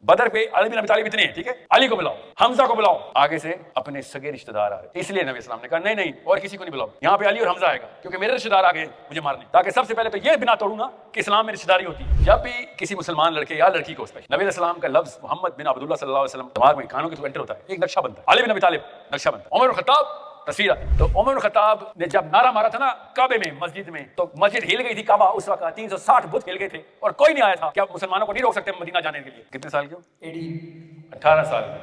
بدر پہ علی بن ابی طالب اتنے ہیں، ٹھیک ہے، علی کو بلاؤ، حمزہ کو بلاؤ، آگے سے اپنے سگے رشتہ دار آ رہے، اس لیے نبی اسلام نے کہا نہیں اور کسی کو نہیں بلاؤ، یہاں پہ علی اور حمزہ آئے گا کیونکہ میرے رشتہ دار آ گئے مجھے مارنے، تاکہ سب سے پہلے تو یہ بنا توڑوں نا کہ اسلام میں رشتہ داری ہوتی ہے۔ جب بھی کسی مسلمان لڑکے یا لڑکی کو نبی علیہ السلام کا لفظ محمد بن عبداللہ صلی اللہ علیہ وسلم دماغ میں کانوں کے تھرو انٹر ہوتا ہے، ایک نقشہ بنتا ہے، علی بن ابی طالب نقشہ بنتا ہے، عمر الخطاب تصویر آتی ہے۔ تو عمر الخطاب نے جب نعرہ مارا تھا نا کعبے میں مسجد میں، تو مسجد ہل گئی تھی، کعبہ اس وقت 360 بت ہل گئے تھے اور کوئی نہیں آیا تھا، کیا مسلمانوں کو نہیں روک سکتے مدینہ جانے کے لیے؟ کتنے سال کے ہو؟ 18 سال میں۔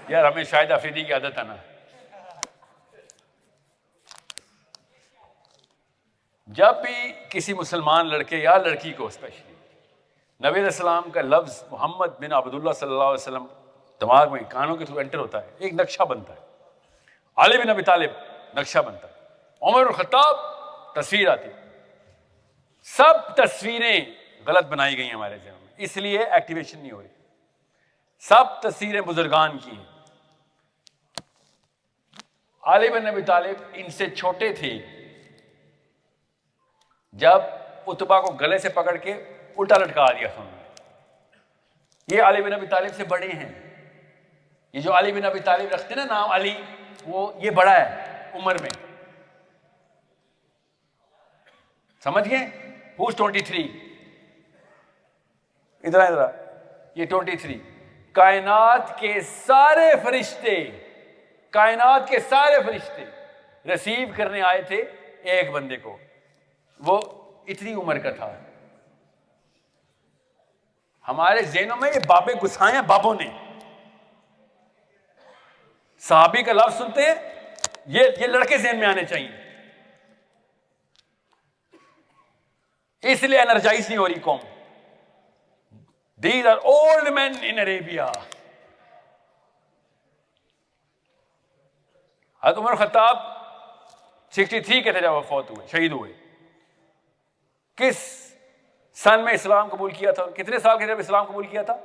یار ہمیں شاہد افریدی کی عادت ہے نا، جب بھی کسی مسلمان لڑکے یا لڑکی کو اسپیشلی نبی علیہ السلام کا لفظ محمد بن عبداللہ صلی اللہ علیہ وسلم دماغ میں کانوں کے تھرو انٹر ہوتا ہے، ایک نقشہ بنتا ہے، علی بن ابی طالب نقشہ بنتا ہے، عمر الخطاب تصویر آتی ہے۔ سب تصویریں غلط بنائی گئی ہیں ہمارے ذہن میں، اس لیے ایکٹیویشن نہیں ہو رہی۔ سب تصویریں بزرگان کی ہیں۔ علی بن ابی طالب ان سے چھوٹے تھے جب عتبہ کو گلے سے پکڑ کے الٹا لٹکا دیا تھا انہوں نے۔ یہ علی بن ابی طالب سے بڑے ہیں، یہ جو علی بن ابی طالب رکھتے ہیں نا نام علی، وہ یہ بڑا ہے عمر میں، سمجھ گئے؟ ہوز 23 ادھر یہ 23 کائنات کے سارے فرشتے ریسیو کرنے آئے تھے ایک بندے کو، وہ اتنی عمر کا تھا۔ ہمارے ذہنوں میں یہ بابے گسائے ہیں، بابوں نے صحابی کا لفظ سنتے ہیں، یہ لڑکے ذہن میں آنے چاہیے، اس لیے انرجائز نہیں ہو رہی قوم۔ These are old men in Arabia۔ حضرت عمر خطاب 63 کے تھے جب وہ فوت ہوئے، شہید ہوئے۔ کس سن میں اسلام قبول کیا تھا؟ کتنے سال کے جب اسلام قبول کیا تھا؟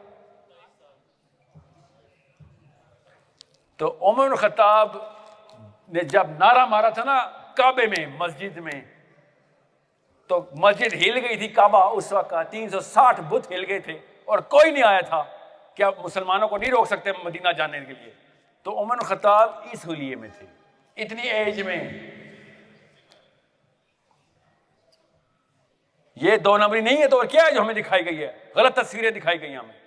تو عمر خطاب نے جب نعرہ مارا تھا نا کعبے میں مسجد میں، تو مسجد ہل گئی تھی، کعبہ اس وقت 360 بت ہل گئے تھے اور کوئی نہیں آیا تھا، کیا مسلمانوں کو نہیں روک سکتے مدینہ جانے کے لیے؟ تو عمر خطاب اس حلیے میں تھے، اتنی ایج میں۔ یہ دو نمبری نہیں ہے تو اور کیا ہے جو ہمیں دکھائی گئی ہے؟ غلط تصویریں دکھائی گئی ہمیں،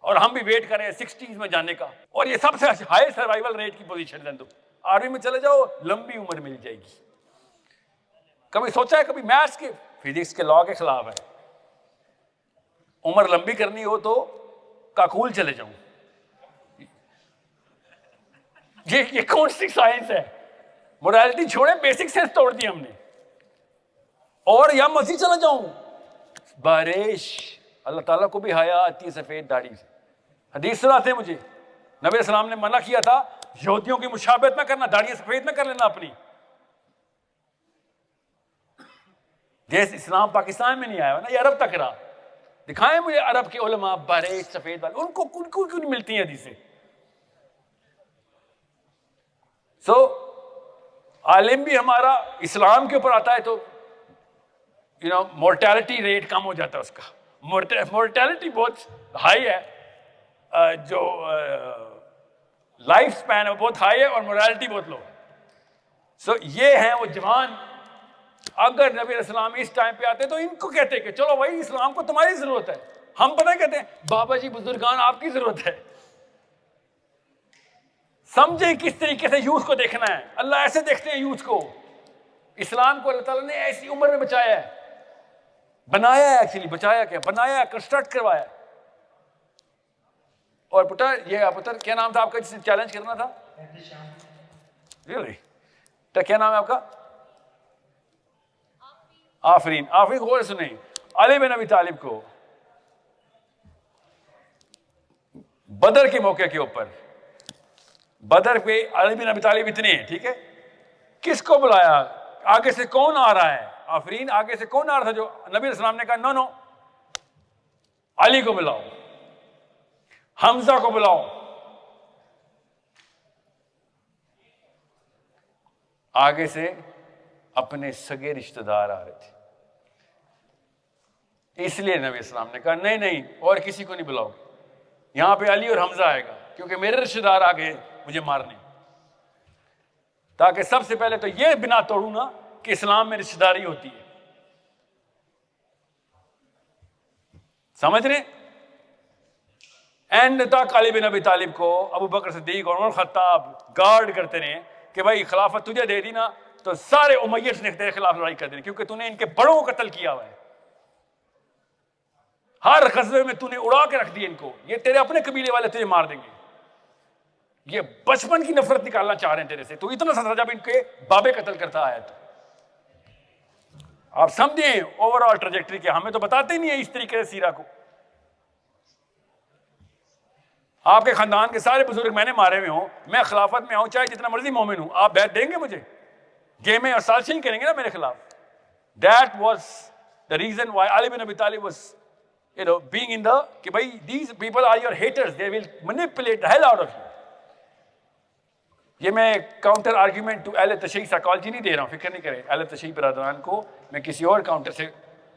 اور ہم بھی ویٹ کریں 60s میں جانے کا، اور یہ سب سے ہائی سروائیول ریٹ کی پوزیشن ہے۔ تو آرمی میں چلے جاؤ، لمبی عمر مل جائے گی۔ کبھی سوچا ہے کبھی میتھس کے فزکس کے لا کے خلاف ہے، عمر لمبی کرنی ہو تو کاکول چلے جاؤں؟ یہ کون سی سائنس ہے؟ مورالٹی چھوڑے، بیسک سینس توڑ دی ہم نے۔ اور یا مسجد چلا جاؤں؟ بارش، اللہ تعالیٰ کو بھی حیا آتی ہے سفید داڑھی سے۔ حدیث سناتے ہیں مجھے، نبی علیہ السلام نے منع کیا تھا یہودیوں کی مشابہت نہ کرنا، داڑھی سفید نہ کر لینا اپنی۔ جیسے اسلام پاکستان میں نہیں آیا نا، یہ عرب تک رہا۔ دکھائیں مجھے عرب کے علماء بارش سفید والے، ان کو کیوں نہیں ملتی ہیں حدیثیں؟ عالم بھی ہمارا اسلام کے اوپر آتا ہے تو مورٹیلٹی ریٹ کم ہو جاتا ہے اس کا۔ مورٹیلٹی بہت ہائی ہے، جو لائف سپین ہے وہ بہت ہائی ہے اور مورالٹی بہت لو ہے۔ یہ ہیں وہ جوان، اگر نبی علیہ السلام اس ٹائم پہ آتے تو ان کو کہتے کہ چلو بھائی اسلام کو تمہاری ضرورت ہے، ہم پتہ کہتے ہیں بابا جی بزرگان آپ کی ضرورت ہے۔ سمجھے کس طریقے سے یوتھ کو دیکھنا ہے، اللہ ایسے دیکھتے ہیں یوتھ کو۔ اسلام کو اللہ تعالیٰ نے ایسی عمر میں بچایا ہے، بنایا ہے، ایکچولی بچایا کیا، بنایا ہے، کنسٹرکٹ کروایا ہے۔ اور پتر کیا نام تھا آپ کا جس نے چیلنج کرنا تھا؟ کیا نام ہے آپ کا؟ آفرین غور سنیں۔ علی بن ابی طالب کو بدر کے موقع کے اوپر، بدر پہ علی بن ابی طالب اتنے ہیں، ٹھیک ہے، کس کو بلایا؟ آگے سے کون آ رہا ہے؟ آفرین، آگے سے کون آ رہا تھا جو نبی علیہ السلام نے کہا نو علی کو بلاؤ، حمزہ کو بلاؤ۔ آگے سے اپنے سگے رشتہ دار آ رہے تھے، اس لیے نبی اسلام نے کہا نہیں نہیں اور کسی کو نہیں بلاؤ گے, یہاں پہ علی اور حمزہ آئے گا کیونکہ میرے رشتہ دار آ گئے مجھے مارنے, تاکہ سب سے پہلے تو یہ بنا توڑوں نا کہ اسلام میں رشتہ داری ہوتی ہے. سمجھ رہے؟ اینڈ تک علی بن ابی طالب کو ابو بکر صدیق اور عمر خطاب گارڈ کرتے رہے کہ بھائی خلافت تجھے دے دی نا تو سارے امیت نے تیرے خلاف لڑائی کر دینی, کیونکہ تو نے ان کے بڑوں کو قتل کیا ہوا ہے, ہر غزوے میں تو نے اڑا کے رکھ دی ان کو, یہ تیرے اپنے قبیلے والے تجھے مار دیں گے. یہ بچپن کی نفرت نکالنا چاہ رہے ہیں تیرے سے, تو اتنا سا جب ان کے بابے قتل کرتا آیا تو آپ سمجھیں اوور آل ٹریجیکٹری کے, ہمیں تو بتاتے ہی نہیں ہے اس طریقے سے سیرہ کو. آپ کے خاندان کے سارے بزرگ میں نے مارے ہوئے ہوں, میں خلافت میں آؤں چاہے جتنا مرضی مومن ہوں, آپ بیعت دیں گے مجھے؟ گیمیں اور سازشیں کریں گے نا میرے خلاف. That was the reason why Ali bin Abi Talib was, being in the, کہ بھائی these people are your haters, they will manipulate the hell out of you. یہ میں کاؤنٹر آرگیومنٹ ٹو اہل تشیع سائیکالوجی نہیں دے رہا ہوں, فکر نہیں کریں. اہل تشیع برادران کو میں کسی اور کاؤنٹر سے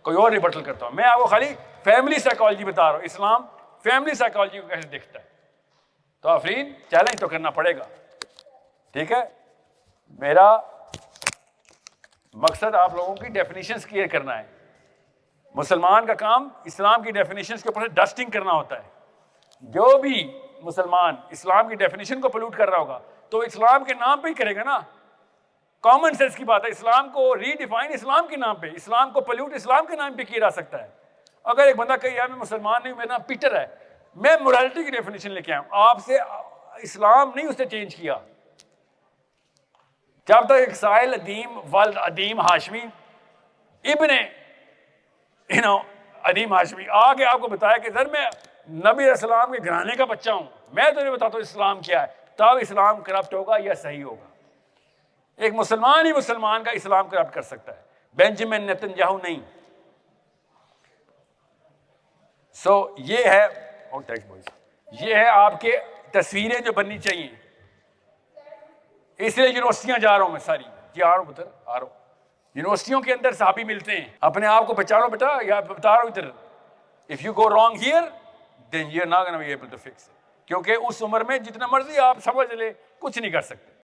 کوئی اور ریبٹل کرتا ہوں, میں آپ کو خالی فیملی سائیکالوجی بتا رہا ہوں, اسلام فیملی سائیکالوجی کو کیسے دیکھتا ہے. تو آفرین چیلنج تو کرنا پڑے گا, ٹھیک ہے. میرا مقصد آپ لوگوں کی ڈیفینیشنز کلیئر کرنا ہے. مسلمان کا کام اسلام کی ڈیفینیشنز کے اوپر سے ڈسٹنگ کرنا ہوتا ہے. جو بھی مسلمان اسلام کی ڈیفینیشن کو پلیوٹ کر رہا ہوگا تو اسلام کے نام پہ ہی کرے گا نا. کامن سینس کی بات ہے, اسلام کو ری ڈیفائن اسلام کے نام پہ, اسلام کو پلیوٹ اسلام کے نام پہ کیا جا سکتا ہے. اگر ایک بندہ کہے یار میں مسلمان نہیں, میرا نام پیٹر ہے, میں مورالٹی کی ڈیفینیشن لے کے آؤں, آپ سے اسلام نہیں اس نے چینج کیا. جب تک ایک سائل ادیم ولد ادیم ہاشمی ابن ادیم ہاشمی آگے آپ کو بتایا کہ سر میں نبی اسلام کے گھرانے کا بچہ ہوں, میں تمہیں بتاتا ہوں اسلام کیا ہے, تب اسلام کرپٹ ہوگا یا صحیح ہوگا. ایک مسلمان ہی مسلمان کا اسلام کرپٹ کر سکتا ہے, بینجامن نیتن یاہو نہیں. یہ ہے یہ ہے آپ کے تصویریں جو بننی چاہیے. اس لیے یونیورسٹیاں جا رہا ہوں میں ساری, جی آ رہا ہوں پتر آ رہا ہوں. یونیورسٹیوں کے اندر صحابی ملتے ہیں, اپنے آپ کو بچا لو بیٹا, یا بتا رہا ہوں ادھر, if you go wrong here then you are not gonna be able to fix, کیونکہ اس عمر میں جتنا مرضی آپ سمجھ لیں کچھ نہیں کر سکتے.